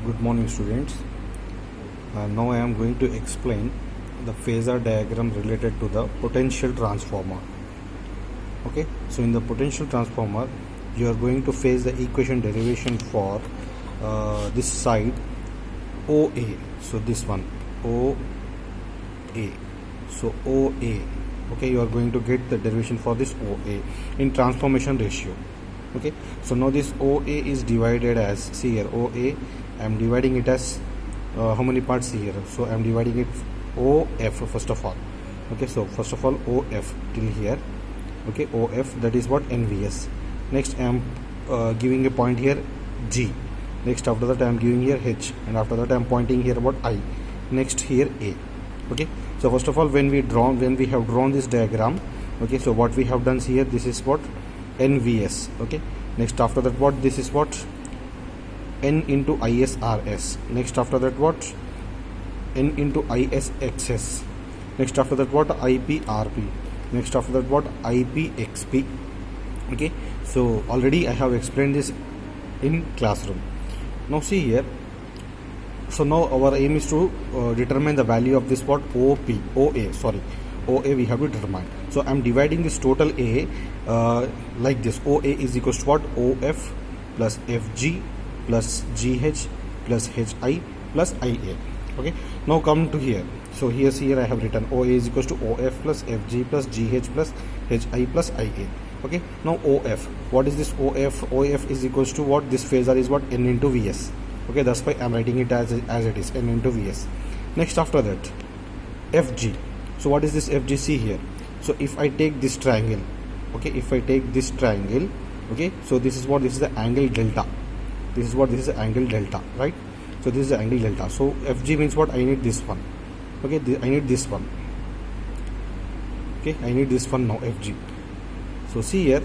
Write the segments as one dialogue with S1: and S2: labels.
S1: Good morning, students. Now I am going to explain the phasor diagram related to the potential transformer. Okay, so in the potential transformer you are going to face the equation derivation for this side OA. So this one OA. So OA. Okay, you are going to get the derivation for this OA in transformation ratio. Okay, so now this OA is divided as, see here, OA I am dividing it as how many parts here? So I am dividing it OF first of all. Okay, so first of all OF till here. Okay, OF, that is what, NVS. Next I am giving a point here G. Next after that I am giving here H, and after that I am pointing here about I. Next here A. Okay, so first of all when we have drawn this diagram, okay, so what we have done here, this is what, NVS. Okay, next after that what, this is what, N into ISRS. Next after that what, N into ISXS. Next after that what, IPRP. Next after that what, IPXP. Okay, so already I have explained this in classroom. Now see here, so now our aim is to determine the value of this what, OA we have to determine. So I am dividing this total A like this. OA is equals to what, OF plus FG plus GH plus HI plus IA. Okay, now come to here. So here I have written OA is equals to OF plus FG plus GH plus HI plus IA. Okay, now OF, what is this OF? OF is equals to what, this phasor is what, N into VS. Okay, that's why I am writing it as it is, N into VS. Next after that FG. So what is this FG? See here. So if I take this triangle, okay, if I take this triangle, okay, so this is what, this is the angle delta. This is what, this is the angle delta, right? So this is the angle delta. So FG means what, I need this one. Okay, I need this one. Okay, I need this one now, FG. So see here,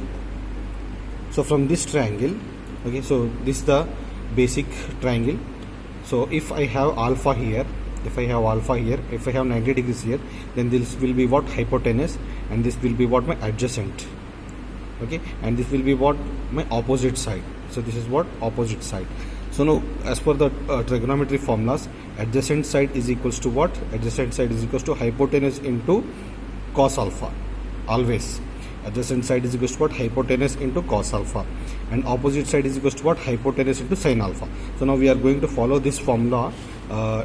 S1: so from this triangle, okay, so this is the basic triangle. So if I have alpha here, if I have 90 degrees here, then this will be what, hypotenuse, and this will be what, my adjacent. Okay, and this will be what, my opposite side. So this is what, opposite side. So now as per the trigonometry formulas, adjacent side is equals to what, adjacent side is equals to hypotenuse into cos alpha, always. Adjacent side is equals to what, hypotenuse into cos alpha, and opposite side is equals to what, hypotenuse into sin alpha. So now we are going to follow this formula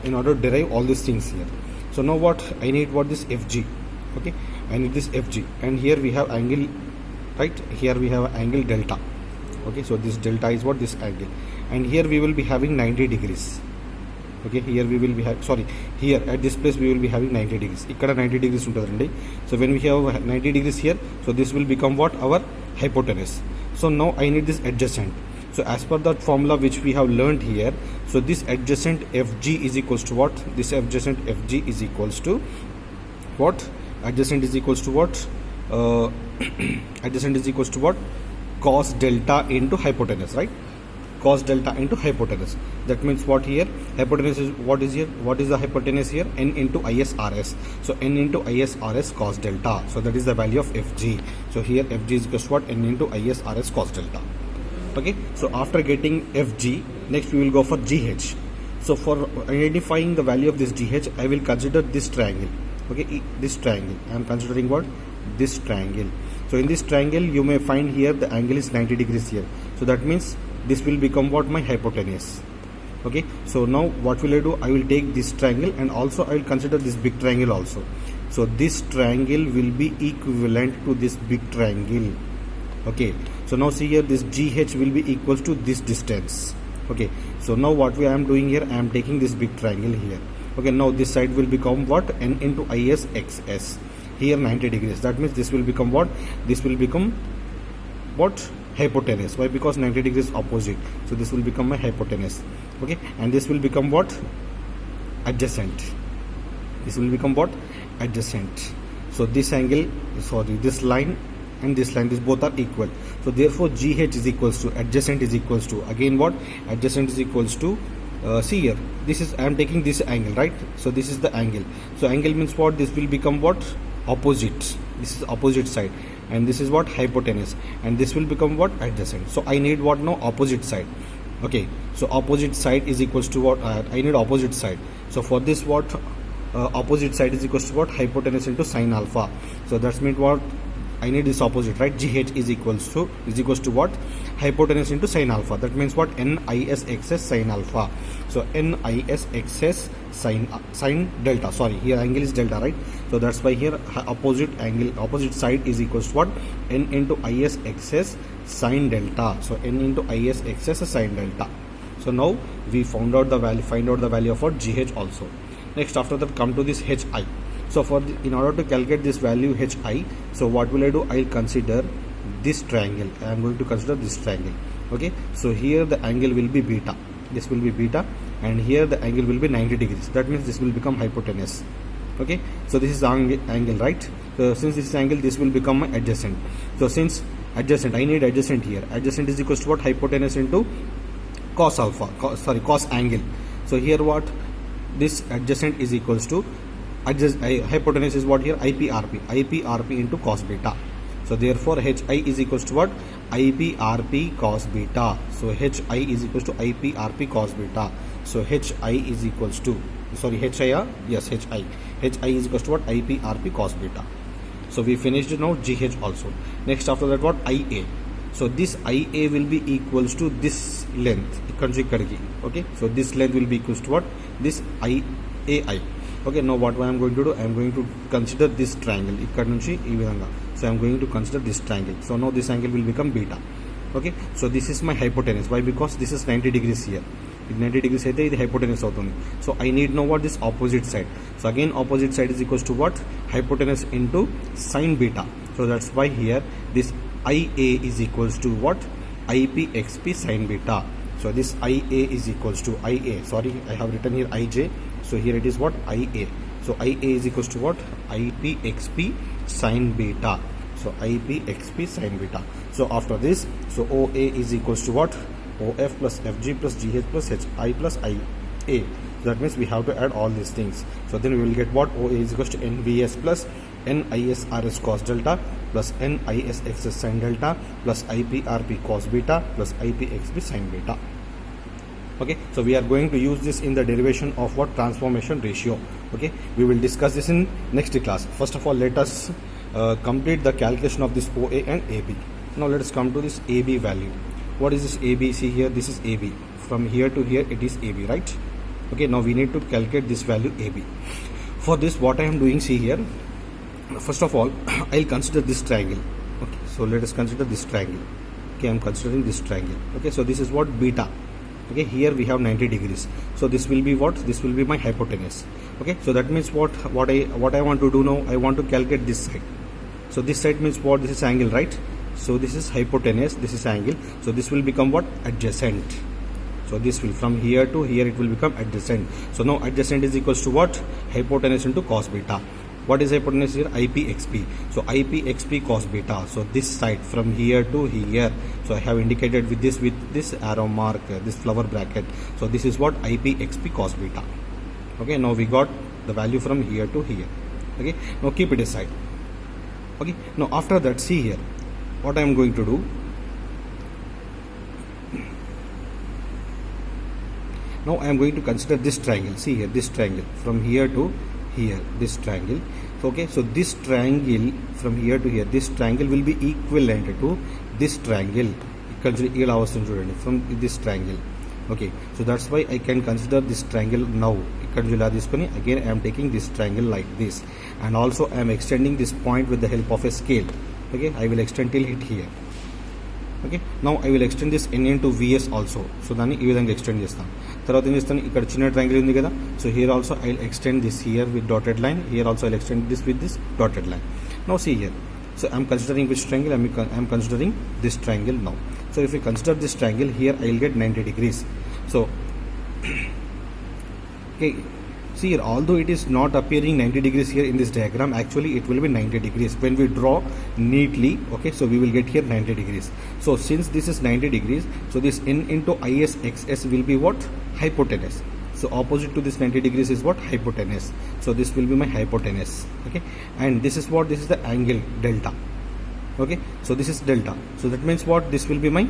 S1: in order to derive all these things here. So now what I need, what, this FG. Okay, I need this FG, and here we have angle, right? Here we have angle delta. Okay, so this delta is what, this angle, and here we will be having 90 degrees. Okay, here we will be here at this place we will be having 90 degrees. Ikkada 90 degrees untadandi. So when we have 90 degrees here, so this will become what, our hypotenuse. So now I need this adjacent. So as per that formula which we have learned here, so this adjacent FG is equals to what, this adjacent FG is equals to what, adjacent is equals to what, adjacent is equals to what, cos delta into hypotenuse, right? Cos delta into hypotenuse. That means what, here hypotenuse is what, is here, what is the hypotenuse here, N into ISRS. So N into ISRS cos delta. So that is the value of FG. So here FG is equals to what, N into ISRS cos delta. Okay, so after getting FG, next we will go for GH. So for identifying the value of this GH, I will consider this triangle. Okay, this triangle I am considering what, this triangle. So in this triangle you may find here the angle is 90 degrees here. So that means this will become what, my hypotenuse. Okay, so now what will I do, I will take this triangle, and also I will consider this big triangle also. So this triangle will be equivalent to this big triangle. Okay, so now see here, this GH will be equals to this distance. Okay, so now what I am doing here, I am taking this big triangle here. Okay, now this side will become what, N into ISXS. Here 90 degrees. That means this will become what, this will become what, hypotenuse. Why? Because 90 degrees opposite. So this will become my hypotenuse. Okay, and this will become what, adjacent. This will become what, adjacent. So this angle, this line and this line, this both are equal. So therefore GH is equals to, adjacent is equals to, again what, adjacent is equals to, see here, this is, I am taking this angle, right? So this is the angle. So angle means what, this will become what, opposite. This is opposite side, and this is what, hypotenuse, and this will become what, adjacent. So I need what now, opposite side. Okay, so opposite side is equals to what? I need opposite side. So for this, what opposite side is equals to what? Hypotenuse into sine alpha. So that's mean what? I need this opposite, right? GH is equals to what? Hypotenuse into sine alpha. That means what? NISXS sine alpha. So NISXS sine delta. Sorry, here angle is delta, right? So that's why here opposite side is equals to what? N into ISXS sine delta. So N into ISXS sine delta. So now we find out the value of what? GH also. Next, after that, come to this HI. So in order to calculate this value HI, so what will I do? I'll consider this triangle. I am going to consider this triangle. Okay, so here the angle will be beta. This will be beta, and here the angle will be 90 degrees. That means this will become hypotenuse. Okay, so this is angle, right? So since this is angle, this will become my adjacent. So since adjacent, I need adjacent here. Adjacent is equals to what? Hypotenuse into cos angle. So here what? This adjacent is equals to hypotenuse is what here? IPRP into cos beta. So therefore HI is equals to what? IPRP cos beta. So HI is equals to IPRP cos beta. So HI is equals to, sorry, HI, yes, HI is equals to what? IPRP cos beta. So we finished now GH also. Next, after that, what? IA. So this IA will be equals to this length. Okay, so this length will be equals to what? This AI. Okay, now what I am going to do? I am going to consider this triangle. So I am going to consider this triangle. So now this angle will become beta. Okay, so this is my hypotenuse. Why? Because this is 90 degrees here. 90 degrees అయితే ఇది hypotenuse అవుతుంది. So I need know what this opposite side. So again opposite side is equals to what? Hypotenuse into sine beta. So that's why here this IA is equals to what? IPXP sine beta. So this IA is equals to IA. Sorry, I have written here IJ. So here it is what? IA. So IA is equals to what? IPXP sine beta. So IPXP sine beta. So after this, so OA is equals to what? OF plus FG plus GH plus HI plus IA. So that means we have to add all these things. So then we will get what? OA is equals to NVS plus NISRS cos delta plus NISXS sin delta plus IPRP cos beta plus IPXP sin beta. Okay, so we are going to use this in the derivation of what? Transformation ratio. Okay, we will discuss this in next class. First of all, let us complete the calculation of this OA and AB. Now let us come to this AB value. What is this AB? See here, this is AB. From here to here it is AB, right? Okay, now we need to calculate this value AB. For this, what I am doing, see here, first of all I'll consider this triangle. Okay, so let us consider this triangle. Okay, I am considering this triangle. Okay, so this is what? Beta. Okay, here we have 90 degrees. So this will be what? This will be my hypotenuse. Okay, so that means what I want to do now, I want to calculate this side. So this side means what? This is angle, right? So this is hypotenuse, this is angle. So this will become what? Adjacent. So this will, from here to here, it will become adjacent. So now adjacent is equals to what? Hypotenuse into cos beta. What is hypotenuse here? IPXP. So IPXP cos beta. So this side from here to here. So I have indicated with this arrow mark, this flower bracket. So this is what? IPXP cos beta. Okay, now we got the value from here to here. Okay, now keep it aside. Okay, now after that, see here, what I am going to do. Now I am going to consider this triangle. See here, this triangle from here to here, this triangle. Okay, so this triangle from here to here, this triangle will be equivalent to this triangle from this triangle. Okay, so that's why I can consider this triangle now. Again I am taking this triangle like this, and also I am extending this point with the help of a scale. Okay, I will extend till it here. Okay, now I will extend this N into VS also. So దాన్ని ఈ విధంగా extend చేస్తాను. తర్వాత ఏం చేస్తాను, ఇక్కడ చిన్న triangle ఉంది కదా, so here also I will extend this here with dotted line, here also I will extend this with this dotted line. Now see here, so I am considering which triangle? I am considering this triangle now. So if we consider this triangle, here I will get 90 degrees. So okay, see here, although it is not appearing 90 degrees here in this diagram, actually it will be 90 degrees when we draw neatly. Okay, so we will get here 90 degrees. So since this is 90 degrees, so this N into ISXS will be what? Hypotenuse. So opposite to this 90 degrees is what? Hypotenuse. So this will be my hypotenuse. Okay, and this is what? This is the angle delta. Okay, so this is delta. So that means what? This will be my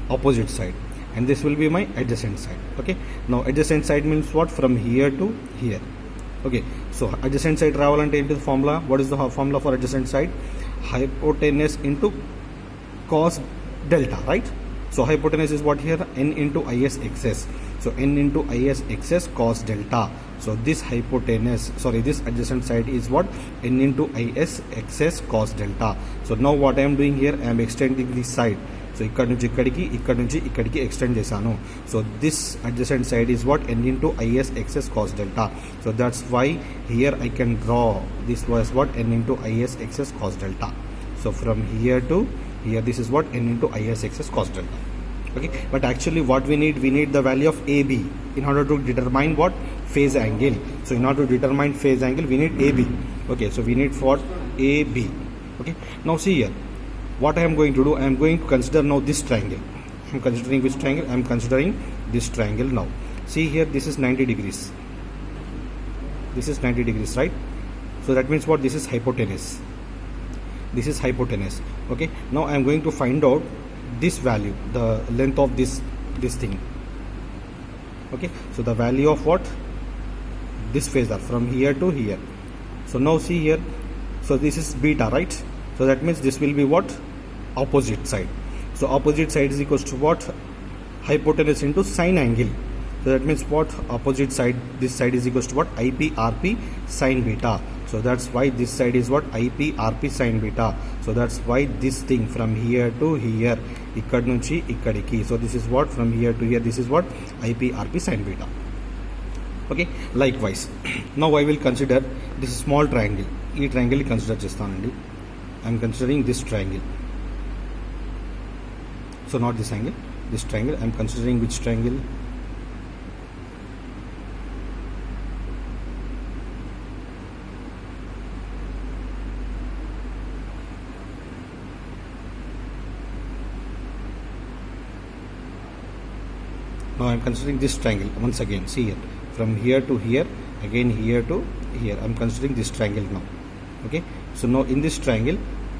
S1: opposite side. and this will be my adjacent side. Okay, now adjacent side means what? From here to here. Okay, so adjacent side రావాలంటే ఏంటి formula? What is the formula for adjacent side? Hypotenuse into cos delta, right? So hypotenuse is what here? N into is xs. So n into is xs cos delta. So this hypotenuse, sorry, this adjacent side is what? N into is xs cos delta. So now what I am doing here, I am extending this side. So ఇక్కడ నుంచి ఇక్కడికి extend చేశాను. So this adjacent side is what? n into is xs cos delta. So that's why here I can draw this was what? n into is xs cos delta. So from here to here, this is what? n into is xs cos delta. Okay, but actually what we need the value of AB in order to determine what? Phase angle. So in order to determine phase angle, we need AB. Okay, so we need for AB. Okay, now see here, what I am going to do, I am going to consider now this triangle. I am considering which triangle? I am considering this triangle now. See here, this is 90 degrees. This is 90 degrees, right? So that means what? This is hypotenuse. This is hypotenuse. Okay, now I am going to find out this value, the length of this thing. Okay, so the value of what? This phasor from here to here. So now see here, so this is beta, right? So that means this will be what? Opposite side. So opposite side is equals to what? Hypotenuse into sine angle. So that means what? Opposite side, this side is equals to what? IP RP sine beta. So that's why this side is what? IP RP sine beta. So that's why this thing from here to here, ikkad nunchi ikkadiki. So this is what? From here to here, this is what? IP RP sine beta. Okay, likewise now I will consider this small triangle. Ee triangle consider chestanandi. I am considering this triangle. So not this angle, this triangle. I am considering which triangle? Now I am considering this triangle once again. See here, from here to here, again here to here, I am considering this triangle now. Okay, so now in this triangle,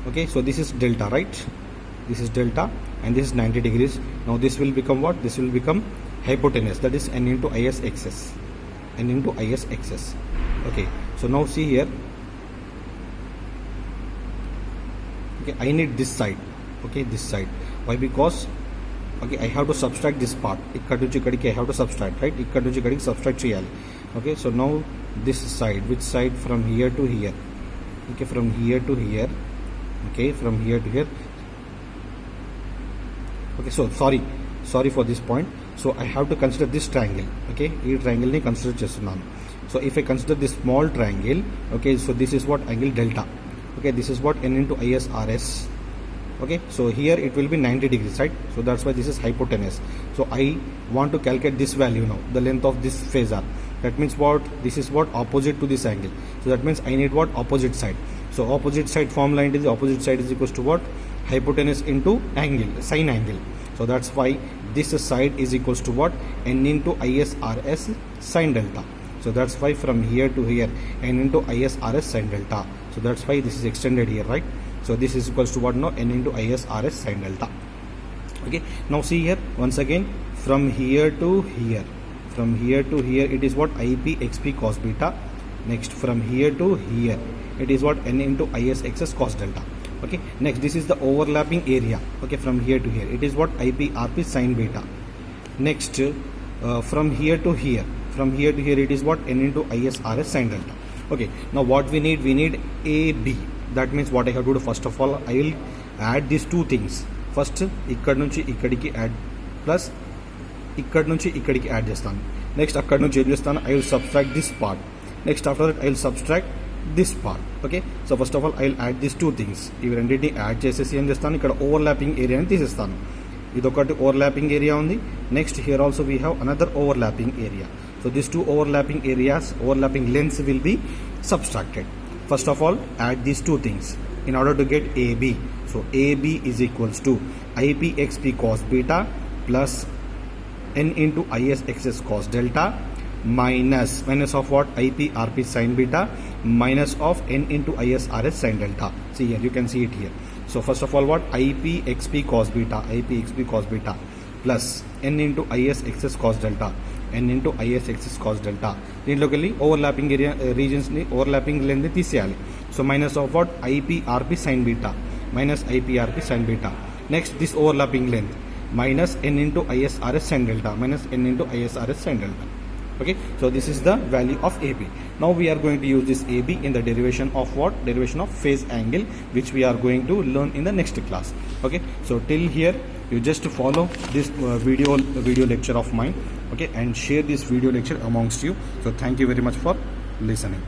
S1: okay, so this is delta, right? This is delta and this is 90 degrees. Now this will become what? This will become hypotenuse, that is n into is xs. N into is xs. Okay, so now see here, okay, I need this side. Okay, this side. Why? Because okay, I have to subtract this part. ikkad nunchi ikkadiki I have to subtract, right? ikkad nunchi ikkadiki subtract cheyali. Okay, so now this side, which side? From here to here. Okay, from here to here. Okay, from here to here. Okay, so sorry for this point. So I have to consider this triangle. Okay, ee triangle ni consider chestunnanu. So if I consider this small triangle, okay, so this is what? Angle delta. Okay, this is what? N into is rs. Okay, so here it will be 90 degrees, right? So that's why this is hypotenuse. So I want to calculate this value now, the length of this phasor. That means what? This is what? Opposite to this angle. So that means I need what? Opposite side. So opposite side formula into the opposite side is equals to what? Hypotenuse into angle, sine angle. So that's why this side is equals to what? N into is rs sine delta. So that's why from here to here, n into is rs sine delta. So that's why this is extended here, right? So this is equals to what now? N into is rs sine delta. Okay, now see here once again, from here to here, from here to here, it is what? IP xp cos beta. Next from here to here, it is what? N into is xs cos delta. Okay, next this is the overlapping area. Okay, from here to here, it is what? IP RP sine beta. Next from here to here, it is what? N into is rs sine delta. Okay, now what we need? We need AB. That means what I have to do, first of all, I will add these two things. First ikkad nunchi ikkadiki add plus ikkad nunchi ikkadiki add chestanu. Next akkad nunchi em chestanu, I will subtract this part. Next after that I will subtract this part. Okay, so first of all I will add these two things. ఇవి రెండింటిని add చేసేసి ఏం చేస్తాను, ఇక్కడ overlapping ఏరియాని తీసేస్తాను. ఇదొకటి overlapping area ఉంది. Next here also we have another overlapping area. So these two overlapping areas, overlapping lengths will be subtracted. First of all, add these two things in order to get AB. So AB is equals to IP xp cos beta plus n into is xs cos delta minus of what? IP RP sin beta minus of n into is rs sin delta. See here, you can see it here. So first of all, what? IP xp cos beta plus n into IS excess cos delta, n into IS excess cos delta. దీంట్లోకి వెళ్ళి overlapping area రీజన్స్ని overlapping length తీసేయాలి. So minus of what IPRP sine beta, minus IPRP sine beta. Next this overlapping length minus n into ISRS sin delta, minus n into ISRS sin delta. Okay, so this is the value of AB. Now we are going to use this AB in the derivation of what? Derivation of phase angle, which we are going to learn in the next class. Okay, so till here you just follow this video lecture of mine, okay, and share this video lecture amongst you. So thank you very much for listening.